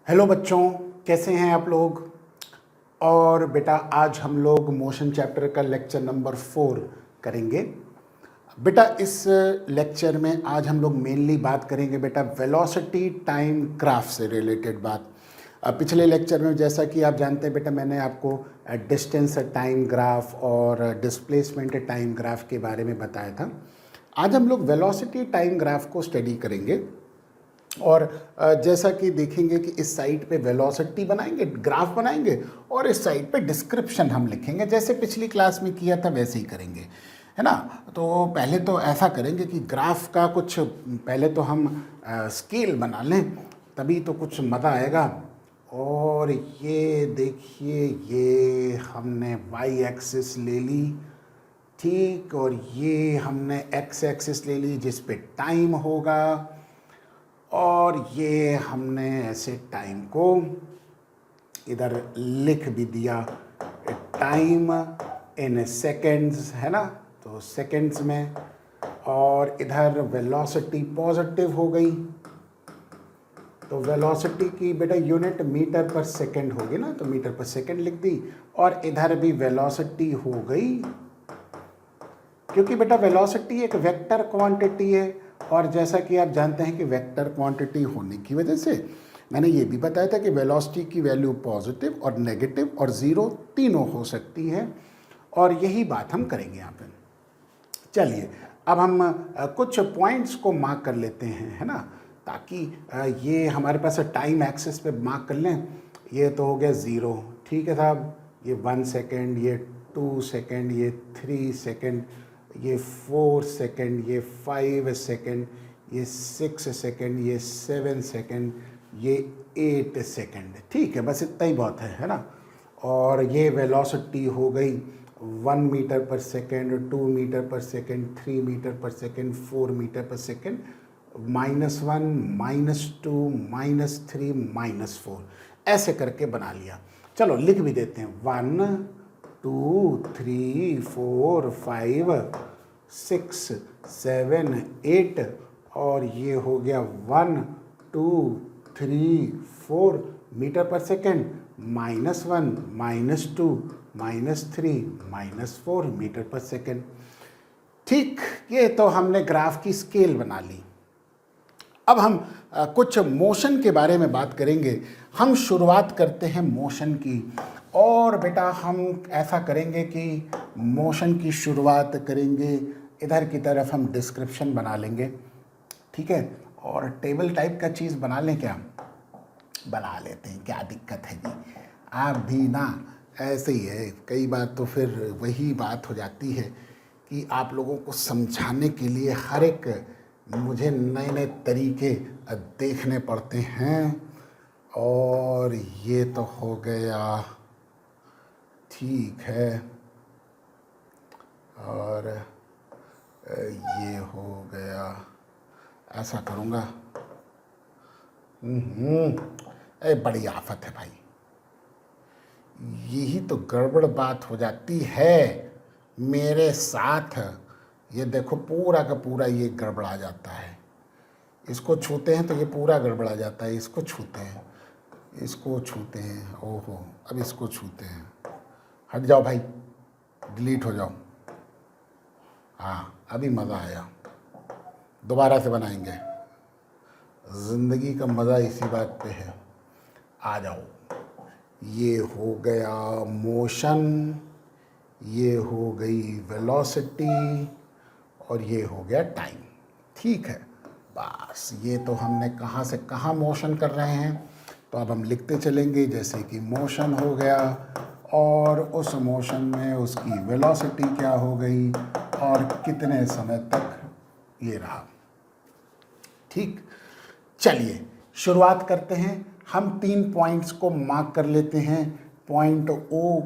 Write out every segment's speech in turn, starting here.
Hello बच्चों, कैसे हैं आप लोग। और बेटा आज हम लोग मोशन चैप्टर का लेक्चर नंबर 4 करेंगे। बेटा इस लेक्चर में आज हम लोग मेनली बात करेंगे बेटा वेलोसिटी टाइम ग्राफ से रिलेटेड बात। पिछले लेक्चर में जैसा कि आप जानते हैं बेटा मैंने आपको डिस्टेंस टाइम ग्राफ और डिस्प्लेसमेंट टाइम ग्राफ के बारे में बताया था। आज हम लोग वेलोसिटी टाइम ग्राफ को स्टडी करेंगे और जैसा कि देखेंगे कि इस साइड पे वेलोसिटी बनाएंगे, ग्राफ बनाएंगे और इस साइड पे डिस्क्रिप्शन हम लिखेंगे। जैसे पिछली क्लास में किया था वैसे ही करेंगे, है ना। तो पहले तो ऐसा करेंगे कि ग्राफ का कुछ पहले तो हम स्केल बना लें, तभी तो कुछ मज़ा आएगा। और ये देखिए, ये हमने वाई एक्सिस ले ली, ठीक, और ये हमने एक्स एक्सिस ले ली जिस पे टाइम होगा, और ये हमने ऐसे टाइम को इधर लिख भी दिया, टाइम इन सेकेंड्स, है ना, तो सेकेंड्स में। और इधर वेलोसिटी पॉजिटिव हो गई, तो वेलोसिटी की बेटा यूनिट मीटर पर सेकंड होगी ना, तो मीटर पर सेकंड लिख दी। और इधर भी वेलोसिटी हो गई, क्योंकि बेटा वेलोसिटी एक वेक्टर क्वांटिटी है। और जैसा कि आप जानते हैं कि वेक्टर क्वांटिटी होने की वजह से मैंने ये भी बताया था कि वेलोसिटी की वैल्यू पॉजिटिव और नेगेटिव और ज़ीरो तीनों हो सकती है। और यही बात हम करेंगे यहाँ पे। चलिए अब हम कुछ पॉइंट्स को मार्क कर लेते हैं, है ना, ताकि ये हमारे पास टाइम एक्सिस पे मार्क कर लें। ये तो हो गया 0, ठीक है साहब। ये 1 सेकेंड, ये 2 सेकेंड, ये 3 सेकेंड, ये 4 सेकेंड, ये 5 सेकेंड, ये 6 सेकेंड, ये 7 सेकेंड, ये 8 सेकेंड, ठीक है। बस इतना ही बहुत है ना। और ये वेलोसिटी हो गई 1 मीटर पर सेकेंड, 2 मीटर पर सेकेंड, 3 मीटर पर सेकेंड, 4 मीटर पर सेकेंड, -1, -2, -3, -4, ऐसे करके बना लिया। चलो लिख भी देते हैं, 1 2 3 4 5 6 7 8, और ये हो गया 1 2 3 4 मीटर पर सेकेंड, -1 -2 -3 -4 मीटर पर सेकेंड। ठीक, ये तो हमने ग्राफ की स्केल बना ली। अब हम कुछ मोशन के बारे में बात करेंगे। हम शुरुआत करते हैं मोशन की। और बेटा हम ऐसा करेंगे कि मोशन की शुरुआत करेंगे, इधर की तरफ हम डिस्क्रिप्शन बना लेंगे, ठीक है। और टेबल टाइप का चीज़ बना लें क्या? बना लेते हैं, क्या दिक्कत है जी। आप भी ना ऐसे ही है, कई बार तो फिर वही बात हो जाती है कि आप लोगों को समझाने के लिए हर एक मुझे नए नए तरीके देखने पड़ते हैं। और ये तो हो गया, ठीक है। और ये हो गया, ऐसा करूँगा। बड़ी आफत है भाई, यही तो गड़बड़ बात हो जाती है मेरे साथ। ये देखो पूरा का पूरा ये गड़बड़ा जाता है। इसको छूते हैं तो ये पूरा गड़बड़ा जाता है। इसको छूते हैं, इसको छूते हैं, ओहो, अब इसको छूते हैं। हट जाओ भाई, डिलीट हो जाओ। हाँ, अभी मज़ा आया, दोबारा से बनाएंगे। ज़िंदगी का मज़ा इसी बात पे है। आ जाओ, ये हो गया मोशन, ये हो गई वेलोसिटी, और ये हो गया टाइम, ठीक है। बस ये तो हमने कहाँ से कहाँ मोशन कर रहे हैं, तो अब हम लिखते चलेंगे। जैसे कि मोशन हो गया, और उस मोशन में उसकी वेलोसिटी क्या हो गई, और कितने समय तक ये रहा, ठीक। चलिए शुरुआत करते हैं। हम 3 पॉइंट्स को मार्क कर लेते हैं, point O,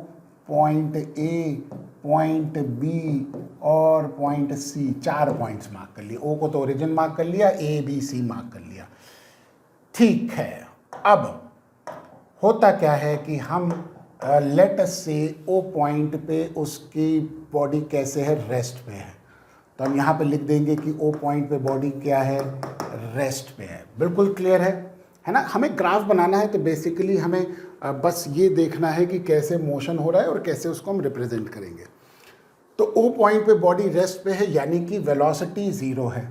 point A, point B और पॉइंट सी। 4 पॉइंट्स मार्क कर लिए। ओ को तो ओरिजिन मार्क कर लिया, ए बी सी मार्क कर लिया, ठीक है। अब होता क्या है कि हम लेट से ओ पॉइंट पे उसकी बॉडी कैसे है, रेस्ट पे है। तो हम यहाँ पे लिख देंगे कि ओ पॉइंट पे बॉडी क्या है, रेस्ट पे है। बिल्कुल क्लियर है है ना। हमें ग्राफ बनाना है तो बेसिकली हमें बस ये देखना है कि कैसे मोशन हो रहा है और कैसे उसको हम रिप्रेजेंट करेंगे। तो ओ पॉइंट पे बॉडी रेस्ट पे है, यानी कि वेलोसिटी 0 है,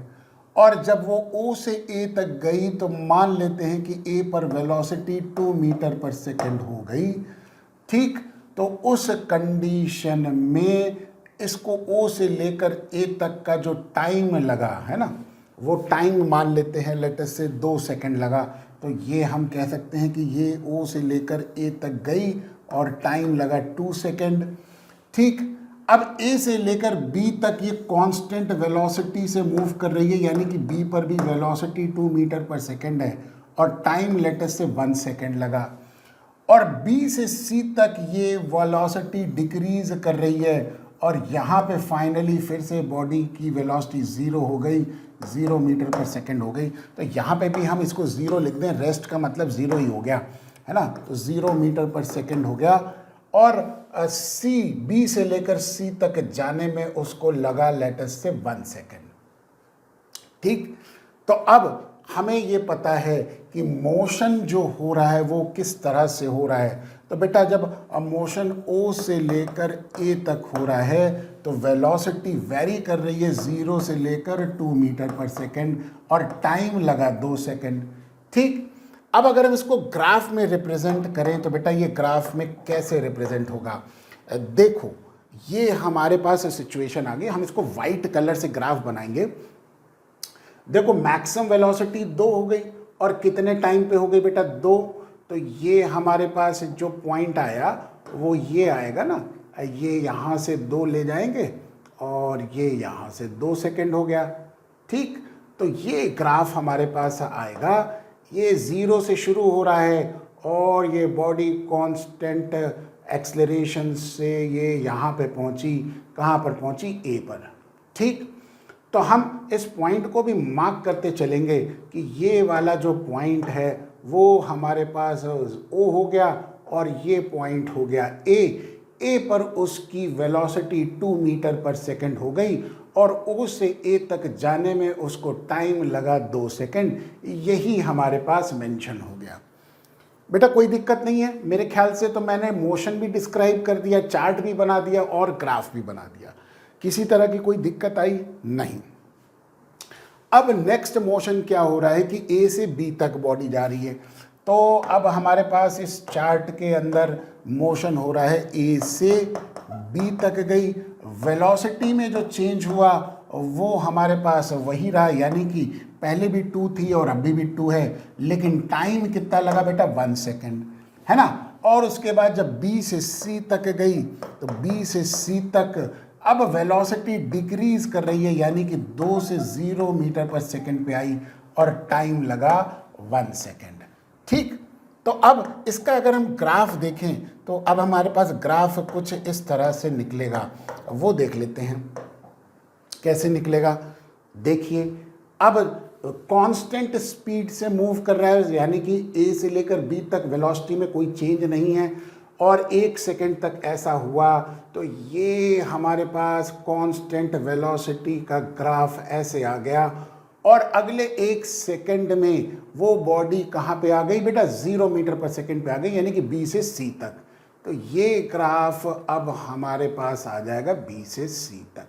और जब वो ओ से ए तक गई तो मान लेते हैं कि ए पर वेलोसिटी 2 मीटर पर सेकेंड हो गई। ठीक, तो उस कंडीशन में इसको ओ से लेकर ए तक का जो टाइम लगा है ना, वो टाइम मान लेते हैं लेट अस से 2 सेकेंड लगा। तो ये हम कह सकते हैं कि ये ओ से लेकर ए तक गई और टाइम लगा 2 सेकेंड। ठीक, अब ए से लेकर बी तक ये कांस्टेंट वेलोसिटी से मूव कर रही है, यानी कि बी पर भी वेलोसिटी 2 मीटर पर सेकेंड है और टाइम लेट अस से 1 सेकेंड लगा। और बी से सी तक ये वेलोसिटी डिक्रीज कर रही है और यहाँ पे फाइनली फिर से बॉडी की वेलोसिटी 0 हो गई, 0 मीटर पर सेकेंड हो गई। तो यहाँ पे भी हम इसको 0 लिख दें, रेस्ट का मतलब 0 ही हो गया, है ना। तो 0 मीटर पर सेकेंड हो गया और सी, बी से लेकर सी तक जाने में उसको लगा लेट अस से 1 सेकेंड। ठीक, तो अब हमें ये पता है कि मोशन जो हो रहा है वो किस तरह से हो रहा है। तो बेटा जब मोशन ओ से लेकर ए तक हो रहा है तो वेलोसिटी वेरी कर रही है 0 से लेकर 2 मीटर पर सेकेंड और टाइम लगा 2 सेकेंड। ठीक, अब अगर हम इसको ग्राफ में रिप्रेजेंट करें तो बेटा ये ग्राफ में कैसे रिप्रेजेंट होगा। देखो ये हमारे पास सिचुएशन आ गई, हम इसको वाइट कलर से ग्राफ बनाएंगे। देखो मैक्सिमम वेलोसिटी 2 हो गई और कितने टाइम पे हो गई बेटा 2। तो ये हमारे पास जो पॉइंट आया वो ये आएगा ना, ये यहाँ से 2 ले जाएंगे और ये यहाँ से 2 सेकेंड हो गया। ठीक, तो ये ग्राफ हमारे पास आएगा, ये 0 से शुरू हो रहा है और ये बॉडी कांस्टेंट एक्सेलरेशन से ये यहाँ पे पहुँची, कहाँ पर पहुँची, ए पर। ठीक, तो हम इस पॉइंट को भी मार्क करते चलेंगे कि ये वाला जो पॉइंट है वो हमारे पास ओ हो गया और ये पॉइंट हो गया ए पर उसकी वेलोसिटी 2 मीटर पर सेकेंड हो गई और ओ से ए तक जाने में उसको टाइम लगा 2 सेकेंड। यही हमारे पास मेंशन हो गया। बेटा कोई दिक्कत नहीं है मेरे ख्याल से, तो मैंने मोशन भी डिस्क्राइब कर दिया, चार्ट भी बना दिया और ग्राफ भी बना दिया, किसी तरह की कोई दिक्कत आई नहीं। अब नेक्स्ट मोशन क्या हो रहा है कि ए से बी तक बॉडी जा रही है। तो अब हमारे पास इस चार्ट के अंदर मोशन हो रहा है, ए से बी तक गई, वेलोसिटी में जो चेंज हुआ वो हमारे पास वही रहा, यानी कि पहले भी 2 थी और अभी भी 2 है, लेकिन टाइम कितना लगा बेटा 1 सेकेंड, है ना। और उसके बाद जब बी से सी तक गई तो बी से सी तक अब वेलोसिटी डिक्रीज कर रही है, यानी कि 2 से 0 मीटर पर सेकेंड पे आई और टाइम लगा 1 सेकेंड। ठीक, तो अब इसका अगर हम ग्राफ देखें तो अब हमारे पास ग्राफ कुछ इस तरह से निकलेगा, वो देख लेते हैं कैसे निकलेगा। देखिए अब कांस्टेंट स्पीड से मूव कर रहा है, यानी कि ए से लेकर बी तक वेलोसिटी में कोई चेंज नहीं है और 1 सेकेंड तक ऐसा हुआ, तो ये हमारे पास कांस्टेंट वेलोसिटी का ग्राफ ऐसे आ गया और अगले 1 सेकेंड में वो बॉडी कहाँ पे आ गई बेटा 0 मीटर पर सेकेंड पे आ गई, यानी कि बी से सी तक। तो ये ग्राफ अब हमारे पास आ जाएगा बी से सी तक।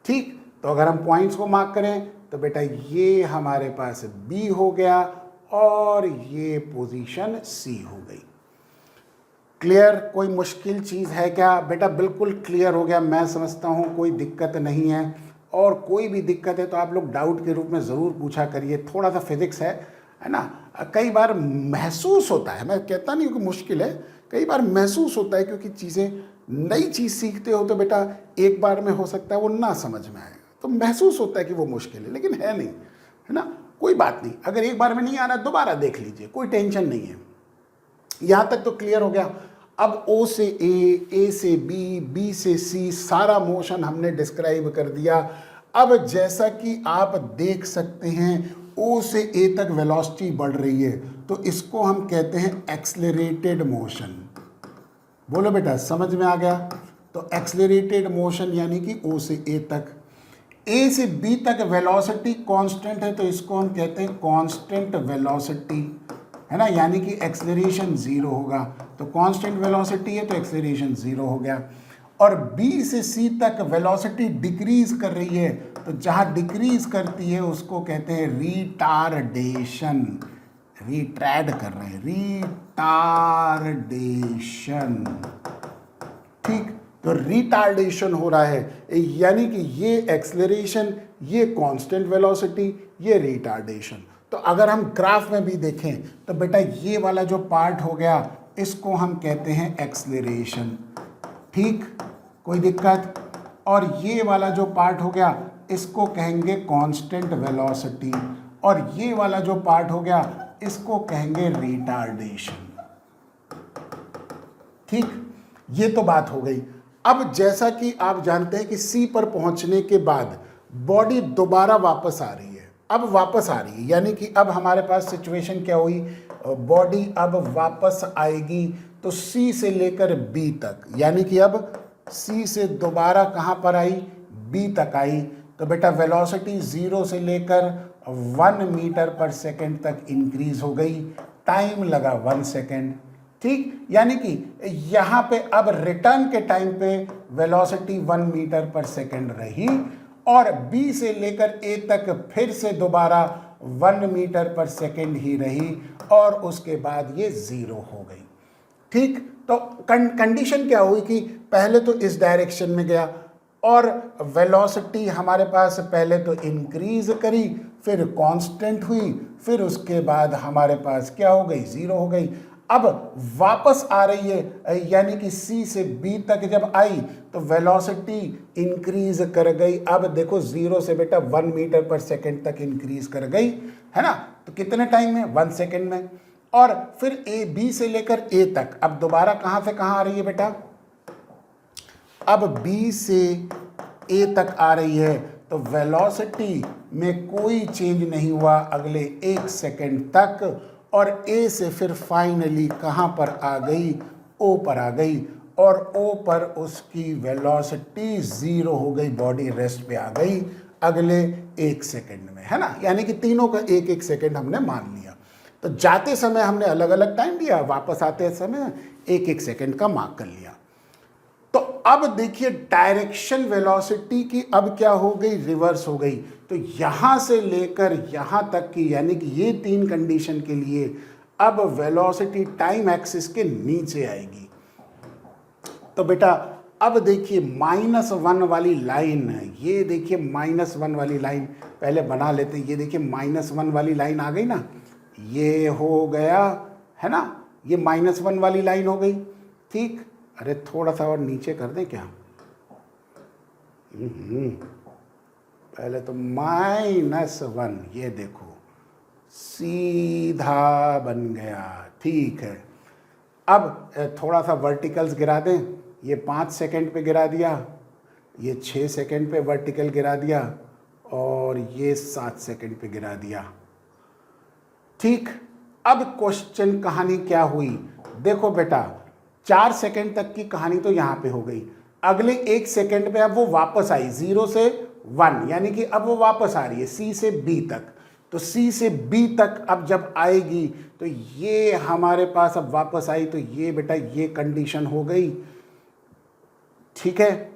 ठीक, तो अगर हम पॉइंट्स को मार्क करें तो बेटा ये हमारे पास बी हो गया और ये पोजीशन सी हो गई। क्लियर, कोई मुश्किल चीज़ है क्या बेटा? बिल्कुल क्लियर हो गया, मैं समझता हूँ कोई दिक्कत नहीं है। और कोई भी दिक्कत है तो आप लोग डाउट के रूप में ज़रूर पूछा करिए। थोड़ा सा फिजिक्स है ना, कई बार महसूस होता है, मैं कहता नहीं हूँ कि मुश्किल है, कई बार महसूस होता है, क्योंकि चीज़ें नई चीज़ सीखते हो तो बेटा एक बार में हो सकता है वो ना समझ में आएगा, तो महसूस होता है कि वो मुश्किल है, लेकिन है नहीं, है ना। कोई बात नहीं, अगर एक बार में नहीं आ रहा दोबारा देख लीजिए, कोई टेंशन नहीं है। यहाँ तक तो क्लियर हो गया। अब ओ से ए से बी, बी से सी, सारा मोशन हमने डिस्क्राइब कर दिया। अब जैसा कि आप देख सकते हैं ओ से ए तक वेलोसिटी बढ़ रही है, तो इसको हम कहते हैं एक्सेलरेटेड मोशन। बोलो बेटा, समझ में आ गया? तो एक्सेलरेटेड मोशन यानी कि ओ से ए तक। ए से बी तक वेलोसिटी कांस्टेंट है, तो इसको हम कहते हैं कांस्टेंट वेलोसिटी है ना, यानी कि एक्सेलरेशन 0 होगा। तो कांस्टेंट वेलोसिटी है तो एक्सेलरेशन 0 हो गया। और B से C तक वेलोसिटी डिक्रीज कर रही है, तो जहां डिक्रीज करती है उसको कहते हैं रिटार्डेशन। रिट्रैड कर रहे हैं, रिटार्डेशन। ठीक, तो रिटार्डेशन हो रहा है, यानी कि ये एक्सेलरेशन, ये कांस्टेंट वेलोसिटी, ये रिटार्डेशन। तो अगर हम ग्राफ में भी देखें तो बेटा ये वाला जो पार्ट हो गया इसको हम कहते हैं एक्सेलरेशन। ठीक, कोई दिक्कत? और ये वाला जो पार्ट हो गया इसको कहेंगे कांस्टेंट वेलोसिटी, और ये वाला जो पार्ट हो गया इसको कहेंगे रिटार्डेशन। ठीक, ये तो बात हो गई। अब जैसा कि आप जानते हैं कि सी पर पहुंचने के बाद बॉडी दोबारा वापस आ रही है, अब वापस आ रही है, यानी कि अब हमारे पास सिचुएशन क्या हुई, बॉडी अब वापस आएगी तो सी से लेकर बी तक, यानी कि अब सी से दोबारा कहां पर आई, बी तक आई। तो बेटा वेलोसिटी 0 से लेकर 1 मीटर पर सेकेंड तक इंक्रीज हो गई, टाइम लगा 1 सेकेंड। ठीक, यानी कि यहां पे अब रिटर्न के टाइम पे वेलोसिटी 1 मीटर पर सेकेंड रही, और B से लेकर A तक फिर से दोबारा 1 मीटर पर सेकेंड ही रही, और उसके बाद ये 0 हो गई। ठीक, तो कंडीशन क्या हुई कि पहले तो इस डायरेक्शन में गया और वेलोसिटी हमारे पास पहले तो इंक्रीज करी, फिर कांस्टेंट हुई, फिर उसके बाद हमारे पास क्या हो गई, 0 हो गई। अब वापस आ रही है, यानी कि C से B तक जब आई तो वेलोसिटी इंक्रीज कर गई। अब देखो 0 से बेटा 1 मीटर पर सेकेंड तक इंक्रीज कर गई, है ना। तो कितने टाइम में, 1 सेकेंड में। और फिर B से लेकर A तक अब दोबारा कहां से कहां आ रही है बेटा, अब B से A तक आ रही है, तो वेलोसिटी में कोई चेंज नहीं हुआ अगले 1 सेकेंड तक, और A से फिर फाइनली कहां पर आ गई, O पर आ गई, और O पर उसकी वेलोसिटी 0 हो गई, बॉडी रेस्ट पे आ गई अगले 1 सेकेंड में, है ना। यानी कि तीनों का 1-1 सेकेंड हमने मान लिया। तो जाते समय हमने अलग अलग टाइम दिया, वापस आते समय 1-1 सेकेंड का मार्क कर लिया। तो अब देखिए डायरेक्शन वेलोसिटी की अब क्या हो गई, रिवर्स हो गई। तो यहां से लेकर यहां तक की, यानी कि ये 3 कंडीशन के लिए अब वेलोसिटी टाइम एक्सिस के नीचे आएगी। तो बेटा अब देखिए -1 वाली लाइन है, ये देखिए -1 वाली लाइन पहले बना लेते हैं। ये देखिए -1 वाली लाइन आ गई ना, ये हो गया, है ना, ये -1 वाली लाइन हो गई। ठीक, अरे थोड़ा सा और नीचे कर दें क्या, पहले तो -1, ये देखो सीधा बन गया। ठीक है, अब थोड़ा सा वर्टिकल्स गिरा दें, ये 5 सेकेंड पे गिरा दिया, ये 6 सेकेंड पे वर्टिकल गिरा दिया, और ये 7 सेकेंड पे गिरा दिया। ठीक, अब क्वेश्चन कहानी क्या हुई, देखो बेटा 4 सेकेंड तक की कहानी तो यहां पे हो गई, अगले 1 सेकेंड पे अब वो वापस आई 0 से 1, यानी कि अब वो वापस आ रही है C से B तक। तो C से B तक अब जब आएगी तो ये हमारे पास अब वापस आई, तो ये बेटा ये कंडीशन हो गई। ठीक है,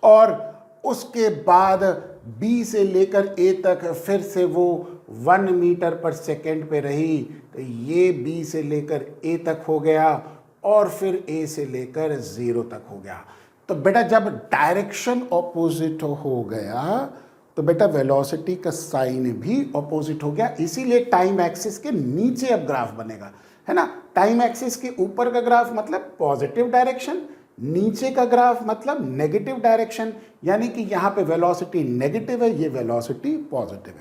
और उसके बाद B से लेकर A तक फिर से वो 1 मीटर पर सेकेंड पे रही, तो ये B से लेकर A तक हो गया, और फिर A से लेकर 0 तक हो गया। तो बेटा जब डायरेक्शन ऑपोजिट हो गया तो बेटा वेलोसिटी का साइन भी ऑपोजिट हो गया, इसीलिए टाइम एक्सिस के नीचे अब ग्राफ बनेगा, है ना। टाइम एक्सिस के ऊपर का ग्राफ मतलब पॉजिटिव डायरेक्शन, नीचे का ग्राफ मतलब नेगेटिव डायरेक्शन, यानी कि यहाँ पे वेलोसिटी नेगेटिव है, ये वेलोसिटी पॉजिटिव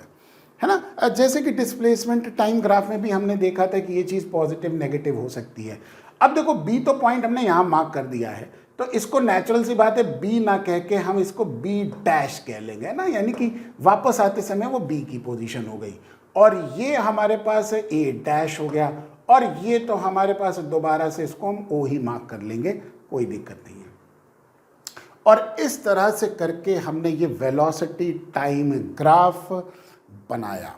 है ना। जैसे कि डिस्प्लेसमेंट टाइम ग्राफ में भी हमने देखा था कि ये चीज़ पॉजिटिव नेगेटिव हो सकती है। अब देखो बी तो पॉइंट हमने यहाँ मार्क कर दिया है, तो इसको नेचुरल सी बात है बी ना कह के हम इसको बी डैश कह लेंगे ना, यानी कि वापस आते समय वो बी की पोजीशन हो गई, और ये हमारे पास ए डैश हो गया, और ये तो हमारे पास दोबारा से इसको हम ओ ही मार्क कर लेंगे, कोई दिक्कत नहीं है। और इस तरह से करके हमने ये वेलोसिटी टाइम ग्राफ बनाया।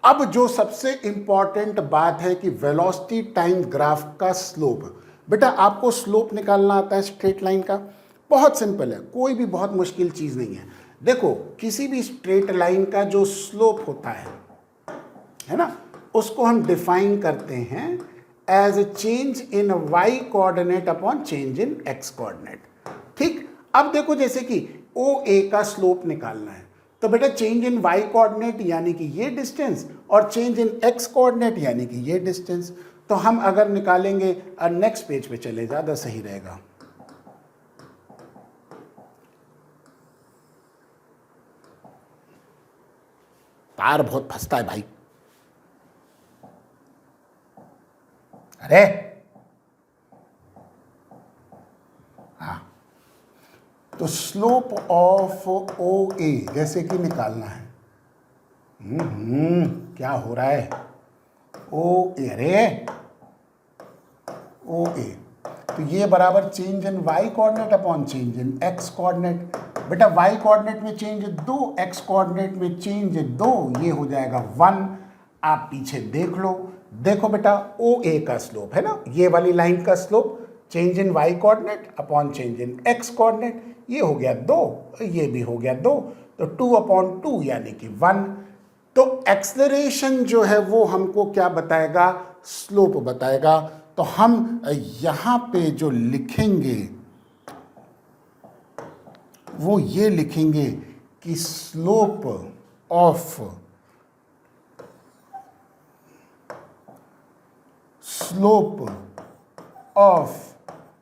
अब जो सबसे इंपॉर्टेंट बात है कि वेलोसिटी टाइम ग्राफ का स्लोप। बेटा आपको स्लोप निकालना आता है स्ट्रेट लाइन का? बहुत सिंपल है, कोई भी बहुत मुश्किल चीज नहीं है। देखो किसी भी स्ट्रेट लाइन का जो स्लोप होता है ना, उसको हम डिफाइन करते हैं as a change in y coordinate upon change in x coordinate. ठीक, अब देखो जैसे कि ओ ए का स्लोप निकालना है, तो बेटा चेंज इन वाई कोऑर्डिनेट यानी कि ये डिस्टेंस और चेंज इन एक्स कोऑर्डिनेट यानी कि ये डिस्टेंस। तो हम अगर निकालेंगे, नेक्स्ट पेज पे चले, ज्यादा सही रहेगा। तार बहुत फंसता है भाई। अरे हाँ, तो स्लोप ऑफ ओ ए जैसे कि निकालना है। क्या हो रहा है? ओ ए, अरे ओ ए, तो ये बराबर change in y coordinate upon change in x coordinate. बेटा वाई कोऑर्डिनेट में चेंज 2, एक्स कोऑर्डिनेट में चेंज 2, ये हो जाएगा 1। आप पीछे देख लो, देखो बेटा ओ ए का स्लोप है ना, ये वाली लाइन का slope change in y coordinate upon change in x coordinate, ये हो गया 2, ये भी हो गया 2, तो 2/2 यानी कि 1। तो एक्सेलरेशन जो है वो हमको क्या बताएगा? स्लोप बताएगा। तो हम यहां पे जो लिखेंगे वो ये लिखेंगे कि स्लोप ऑफ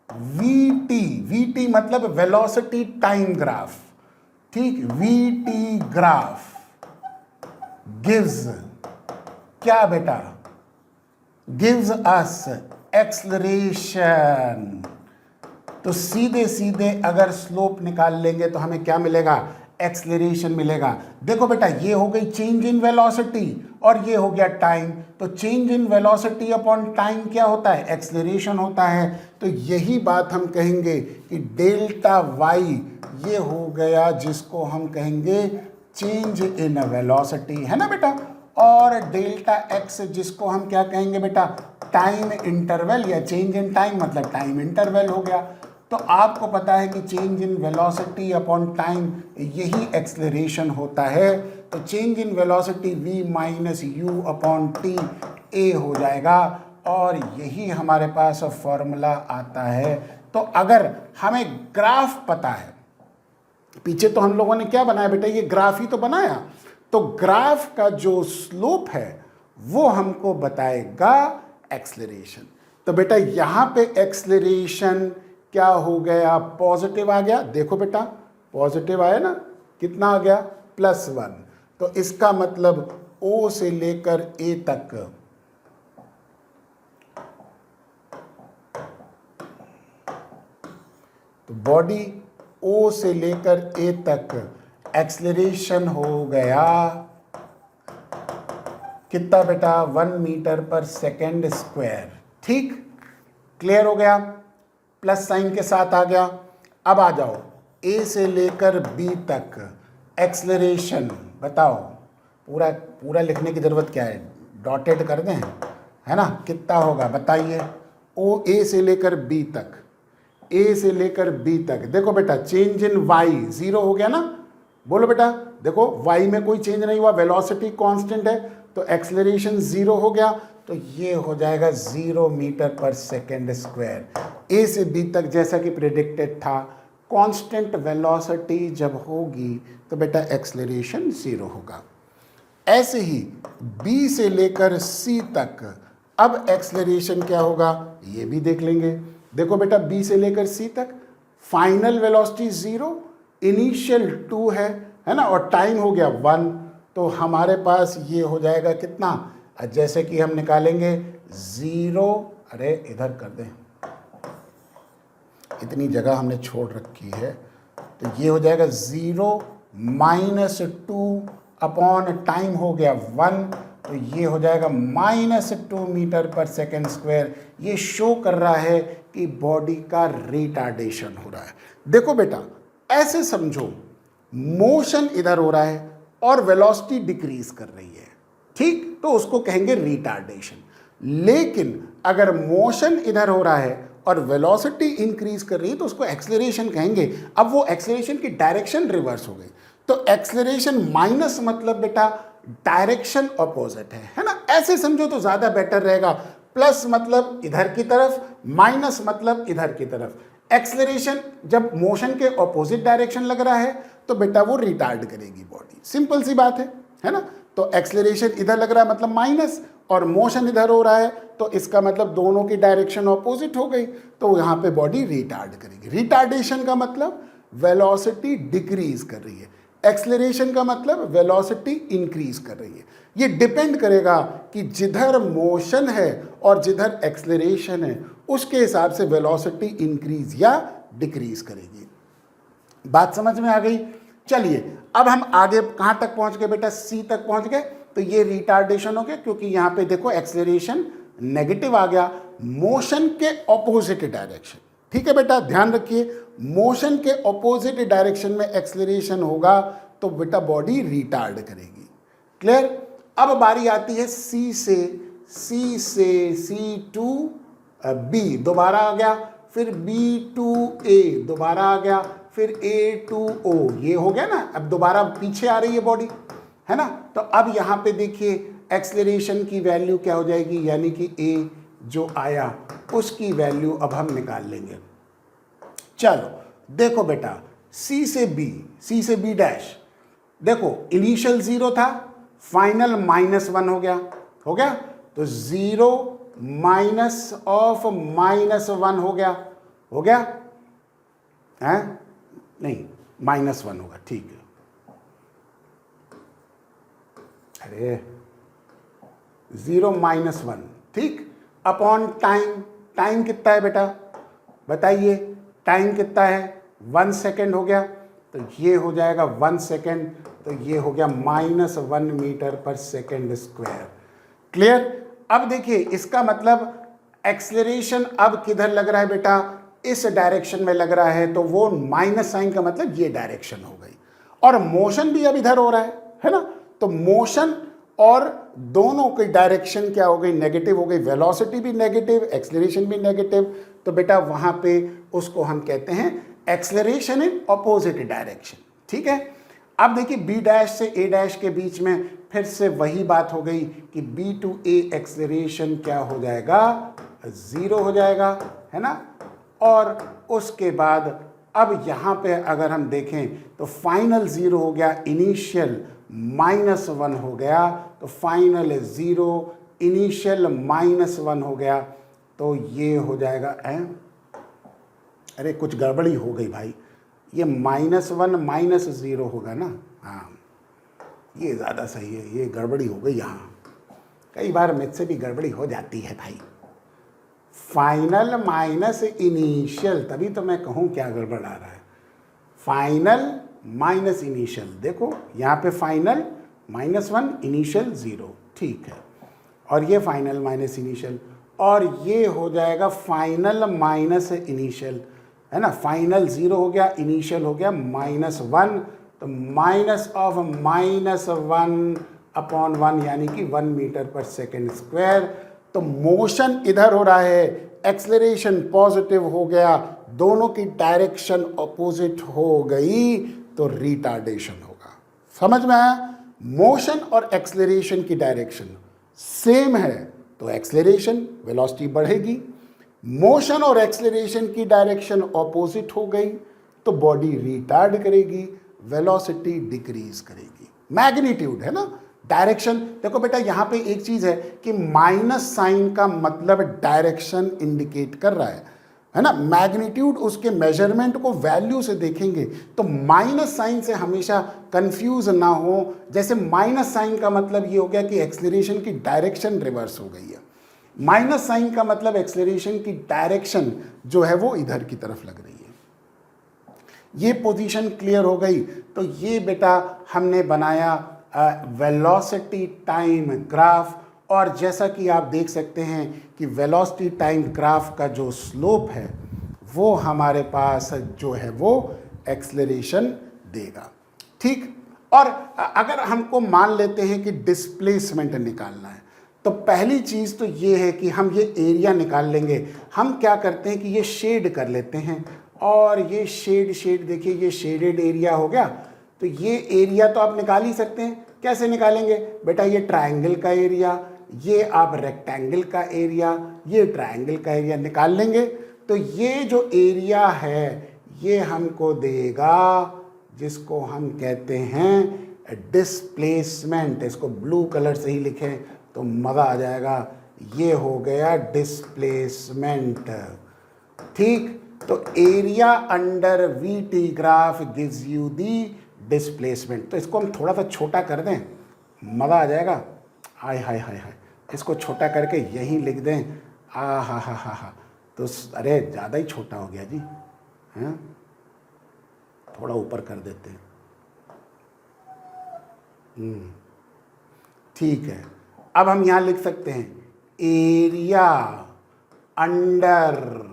वीटी मतलब वेलोसिटी टाइम ग्राफ। ठीक, वीटी ग्राफ गिव्स क्या बेटा? Gives us acceleration. तो सीधे सीधे अगर स्लोप निकाल लेंगे तो हमें क्या मिलेगा? एक्सेलरेशन मिलेगा। देखो बेटा ये हो गई चेंज इन वेलोसिटी और ये हो गया टाइम। तो change in velocity upon time क्या होता है? एक्सेलरेशन होता है। तो यही बात हम कहेंगे कि डेल्टा वाई ये हो गया जिसको हम कहेंगे चेंज इन वेलोसिटी, है ना बेटा। और डेल्टा एक्स जिसको हम क्या कहेंगे बेटा? टाइम इंटरवल या चेंज इन टाइम मतलब टाइम इंटरवल हो गया। तो आपको पता है कि change in velocity upon time यही एक्सेलरेशन होता है। तो change in velocity v minus you upon T A हो जाएगा और यही हमारे पास फॉर्मूला आता है। तो अगर हमें ग्राफ पता है, पीछे तो हम लोगों ने क्या बनाया बेटा? ये ग्राफ ही तो बनाया। तो ग्राफ का जो स्लोप है वो हमको बताएगा एक्सेलरेशन। तो बेटा यहां पे एक्सेलरेशन क्या हो गया? पॉजिटिव आ गया। देखो बेटा पॉजिटिव आया ना, कितना आ गया? +1। तो इसका मतलब O से लेकर A तक तो बॉडी O से लेकर A तक एक्सेलरेशन हो गया कितना बेटा? 1 मीटर पर सेकेंड स्क्वायर। ठीक, क्लियर हो गया, प्लस साइन के साथ आ गया। अब आ जाओ A से लेकर B तक एक्सेलरेशन बताओ। पूरा पूरा लिखने की जरूरत क्या है? डॉटेड कर दें, है ना। कितना होगा बताइए? ओ A से लेकर B तक, A से लेकर B तक। देखो बेटा चेंज इन Y 0 हो गया ना। बोलो बेटा, देखो Y में कोई चेंज नहीं हुआ, वेलोसिटी कांस्टेंट है, तो एक्सेलरेशन 0 हो गया। तो ये हो जाएगा 0 मीटर पर सेकेंड स्क्वायर। A से B तक जैसा कि प्रेडिक्टेड था, कांस्टेंट वेलोसिटी जब होगी तो बेटा एक्सेलरेशन 0 होगा। ऐसे ही B से लेकर C तक अब एक्सेलरेशन क्या होगा ये भी देख लेंगे। देखो बेटा B से लेकर C तक फाइनल वेलोसिटी 0, इनिशियल 2 है ना, और टाइम हो गया 1। तो हमारे पास ये हो जाएगा कितना? जैसे कि हम निकालेंगे 0, अरे इधर कर दें, इतनी जगह हमने छोड़ रखी है। तो ये हो जाएगा 0 माइनस 2 अपॉन टाइम हो गया 1, तो ये हो जाएगा -2 मीटर पर सेकेंड स्क्वायर। ये शो कर रहा है कि बॉडी का रिटार्डेशन हो रहा है। देखो बेटा ऐसे समझो, मोशन इधर हो रहा है और वेलोसिटी डिक्रीज कर रही है, ठीक। तो उसको कहेंगे रिटार्डेशन। लेकिन अगर मोशन इधर हो रहा है और वेलोसिटी इंक्रीज कर रही है तो उसको एक्सेलरेशन कहेंगे। अब वो एक्सेलरेशन की डायरेक्शन रिवर्स हो गई, तो एक्सेलरेशन माइनस मतलब बेटा डायरेक्शन अपोजिट है ना, ऐसे समझो तो ज्यादा बेटर रहेगा। प्लस मतलब इधर की तरफ, माइनस मतलब इधर की तरफ। एक्सेलरेशन जब मोशन के ऑपोजिट डायरेक्शन लग रहा है तो बेटा वो रिटार्ड करेगी बॉडी, सिंपल सी बात है ना। तो एक्सेलरेशन इधर लग रहा है मतलब माइनस, और मोशन इधर हो रहा है तो इसका मतलब दोनों की डायरेक्शन ऑपोजिट हो गई, तो यहाँ पे बॉडी रिटार्ड करेगी। रिटार्डेशन का मतलब वेलोसिटी डिक्रीज कर रही है, एक्सेलरेशन का मतलब वेलोसिटी इंक्रीज कर रही है। ये डिपेंड करेगा कि जिधर मोशन है और जिधर एक्सेलरेशन है उसके हिसाब से वेलोसिटी इंक्रीज या डिक्रीज करेगी। बात समझ में आ गई? चलिए अब हम आगे कहां तक पहुंच गए बेटा? सी तक पहुंच गए। तो ये रिटार्डेशन हो गया क्योंकि यहां पे देखो एक्सेलरेशन नेगेटिव आ गया, मोशन के ऑपोजिट डायरेक्शन। ठीक है बेटा, ध्यान रखिए, मोशन के ऑपोजिट डायरेक्शन में एक्सेलरेशन होगा तो बेटा बॉडी रिटार्ड करेगी। क्लियर? अब बारी आती है सी से C2B दोबारा आ गया, फिर B to A दोबारा आ गया, फिर A to O, ये हो गया ना। अब दोबारा पीछे आ रही है बॉडी, है ना। तो अब यहां पे देखिए एक्सेलरेशन की वैल्यू क्या हो जाएगी, यानी कि A जो आया उसकी वैल्यू अब हम निकाल लेंगे। चलो देखो बेटा, C से B डैश, देखो इनिशियल 0 था, फाइनल -1 हो गया, तो 0 माइनस ऑफ -1 हो गया है, नहीं -1 होगा, ठीक है। अरे 0 -1, ठीक, अपॉन टाइम कितना है बेटा बताइए? टाइम कितना है? 1 सेकेंड हो गया, तो ये हो जाएगा 1 सेकेंड, तो ये हो गया -1 मीटर पर सेकेंड स्क्वायर। क्लियर? अब देखिए इसका मतलब एक्सेलरेशन अब किधर लग रहा है बेटा? इस डायरेक्शन में लग रहा है, तो वो माइनस साइन का मतलब ये डायरेक्शन हो गई, और मोशन भी अब इधर हो रहा है ना। तो मोशन और दोनों की डायरेक्शन क्या हो गई? नेगेटिव हो गई, वेलोसिटी भी नेगेटिव, एक्सेलरेशन भी नेगेटिव, तो बेटा वहां पे उसको हम कहते हैं एक्सेलरेशन इन ऑपोजिट डायरेक्शन। ठीक है। अब देखिए बी डैश से ए डैश के बीच में फिर से वही बात हो गई कि B to A एक्सेलरेशन क्या हो जाएगा? 0 हो जाएगा, है ना। और उसके बाद अब यहाँ पे अगर हम देखें तो फाइनल 0 हो गया, इनिशियल -1 हो गया, तो फाइनल 0 इनिशियल -1 हो गया, तो ये हो जाएगा अरे कुछ गड़बड़ी हो गई भाई, ये -1 -0 होगा ना। हाँ ये ज़्यादा सही है, ये गड़बड़ी हो गई यहाँ, कई बार मुझसे भी गड़बड़ी हो जाती है भाई। फाइनल माइनस इनिशियल, तभी तो मैं कहूँ क्या गड़बड़ आ रहा है। फाइनल माइनस इनिशियल, देखो यहाँ पे फाइनल -1 इनिशियल 0, ठीक है, और ये फाइनल माइनस इनिशियल, और ये हो जाएगा फाइनल माइनस इनिशियल, है ना। फाइनल 0 हो गया, इनिशियल हो गया -1, तो माइनस ऑफ -1 अपॉन 1 यानी कि 1 मीटर पर सेकेंड स्क्वायर। तो मोशन इधर हो रहा है, एक्सेलरेशन पॉजिटिव हो गया, दोनों की डायरेक्शन ऑपोजिट हो गई, तो रिटार्डेशन होगा। समझ में आया? मोशन और एक्सेलरेशन की डायरेक्शन सेम है तो एक्सेलरेशन वेलोसिटी बढ़ेगी, मोशन और एक्सेलरेशन की डायरेक्शन ऑपोजिट हो गई तो बॉडी रिटार्ड करेगी, वेलोसिटी डिक्रीज करेगी। मैग्नीट्यूड है ना, डायरेक्शन। देखो बेटा यहाँ पे एक चीज है कि माइनस साइन का मतलब डायरेक्शन इंडिकेट कर रहा है ना। मैग्नीट्यूड उसके मेजरमेंट को वैल्यू से देखेंगे तो माइनस साइन से हमेशा कंफ्यूज ना हो। जैसे माइनस साइन का मतलब ये हो गया कि एक्सेलरेशन की डायरेक्शन रिवर्स हो गई है, माइनस साइन का मतलब एक्सेलरेशन की डायरेक्शन जो है वो इधर की तरफ लग रही है। ये पोजीशन क्लियर हो गई। तो ये बेटा हमने बनाया वेलोसिटी टाइम ग्राफ, और जैसा कि आप देख सकते हैं कि वेलोसिटी टाइम ग्राफ का जो स्लोप है वो हमारे पास जो है वो एक्सेलरेशन देगा। ठीक, और अगर हमको मान लेते हैं कि डिस्प्लेसमेंट निकालना है, तो पहली चीज़ तो ये है कि हम ये एरिया निकाल लेंगे। हम क्या करते हैं कि ये शेड कर लेते हैं, और ये शेड देखिए, ये शेडेड एरिया हो गया। तो ये एरिया तो आप निकाल ही सकते हैं। कैसे निकालेंगे बेटा? ये ट्रायंगल का एरिया, ये आप रेक्टेंगल का एरिया, ये ट्रायंगल का एरिया निकाल लेंगे। तो ये जो एरिया है ये हमको देगा जिसको हम कहते हैं डिस्प्लेसमेंट। इसको ब्लू कलर से ही लिखें तो मज़ा आ जाएगा। ये हो गया डिस्प्लेसमेंट। ठीक, तो area under we T graph gives you the displacement. तो इसको हम थोड़ा सा छोटा कर दें, मज़ा आ जाएगा। हाय हाय हाय हाय, इसको छोटा करके यहीं लिख दें। हा हा हा हा हा, तो अरे ज़्यादा ही छोटा हो गया जी, हैं? थोड़ा ऊपर कर देते हैं। ठीक है, अब हम यहाँ लिख सकते हैं area under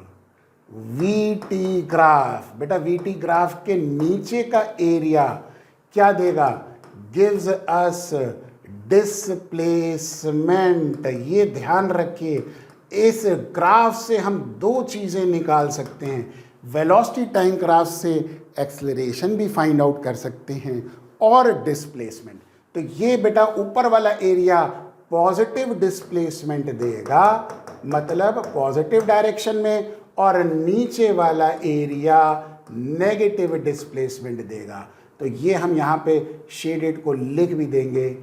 we T graph. बेटा वी टी ग्राफ के नीचे का एरिया क्या देगा? Gives us displacement. ये ध्यान रखिए, इस ग्राफ से हम दो चीज़ें निकाल सकते हैं। वेलोसिटी टाइम ग्राफ से एक्सेलरेशन भी फाइंड आउट कर सकते हैं और डिस्प्लेसमेंट। तो ये बेटा ऊपर वाला एरिया पॉजिटिव डिस्प्लेसमेंट देगा, मतलब पॉजिटिव डायरेक्शन में, और नीचे वाला एरिया नेगेटिव डिस्प्लेसमेंट देगा। तो ये हम यहाँ पे शेडेड को लिख भी देंगे,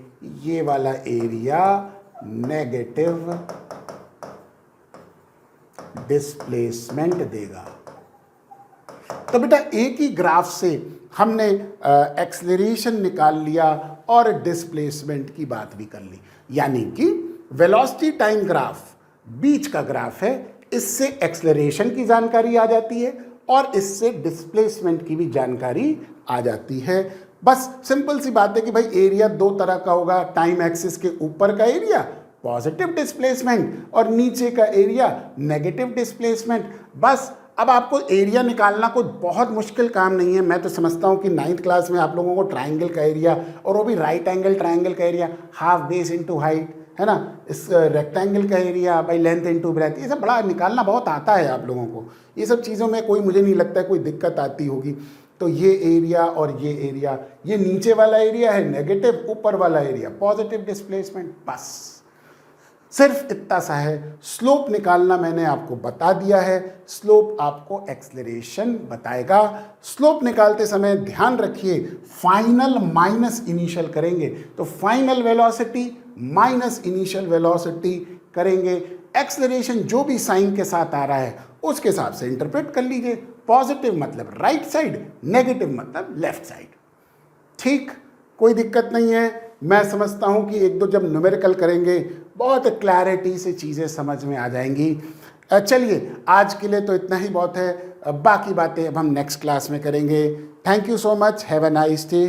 ये वाला एरिया नेगेटिव डिस्प्लेसमेंट देगा। तो बेटा एक ही ग्राफ से हमने एक्सेलरेशन निकाल लिया और डिस्प्लेसमेंट की बात भी कर ली। यानी कि वेलोसिटी टाइम ग्राफ बीच का ग्राफ है, इससे एक्सेलरेशन की जानकारी आ जाती है और इससे डिस्प्लेसमेंट की भी जानकारी आ जाती है। बस सिंपल सी बात है कि भाई एरिया दो तरह का होगा। टाइम एक्सिस के ऊपर का एरिया पॉजिटिव डिस्प्लेसमेंट और नीचे का एरिया नेगेटिव डिस्प्लेसमेंट। बस अब आपको एरिया निकालना कोई बहुत मुश्किल काम नहीं है। मैं तो समझता हूँ कि 9th क्लास में आप लोगों को ट्राइंगल का एरिया, और वो भी राइट एंगल ट्राइंगल का area, half base into height, है ना, इस रेक्टेंगल का area by length into breadth, ये सब बड़ा निकालना बहुत आता है आप लोगों को। ये सब चीज़ों में कोई, मुझे नहीं लगता है कोई दिक्कत आती होगी। तो ये एरिया और ये एरिया, ये नीचे वाला एरिया है नेगेटिव, ऊपर वाला एरिया पॉजिटिव डिस्प्लेसमेंट। बस सिर्फ इतना सा है। स्लोप निकालना मैंने आपको बता दिया है। स्लोप आपको एक्सेलरेशन बताएगा। स्लोप निकालते समय ध्यान रखिए फाइनल माइनस इनिशियल करेंगे, तो final velocity minus initial velocity करेंगे। एक्सेलरेशन जो भी साइन के साथ आ रहा है उसके हिसाब से इंटरप्रेट कर लीजिए। पॉजिटिव मतलब राइट साइड, नेगेटिव मतलब लेफ्ट साइड। ठीक, कोई दिक्कत नहीं है। मैं समझता हूं कि एक दो जब न्यूमेरिकल करेंगे बहुत क्लैरिटी से चीज़ें समझ में आ जाएंगी। चलिए आज के लिए तो इतना ही बहुत है। बाकी बातें अब हम नेक्स्ट क्लास में करेंगे। Thank you so much. Have a nice day.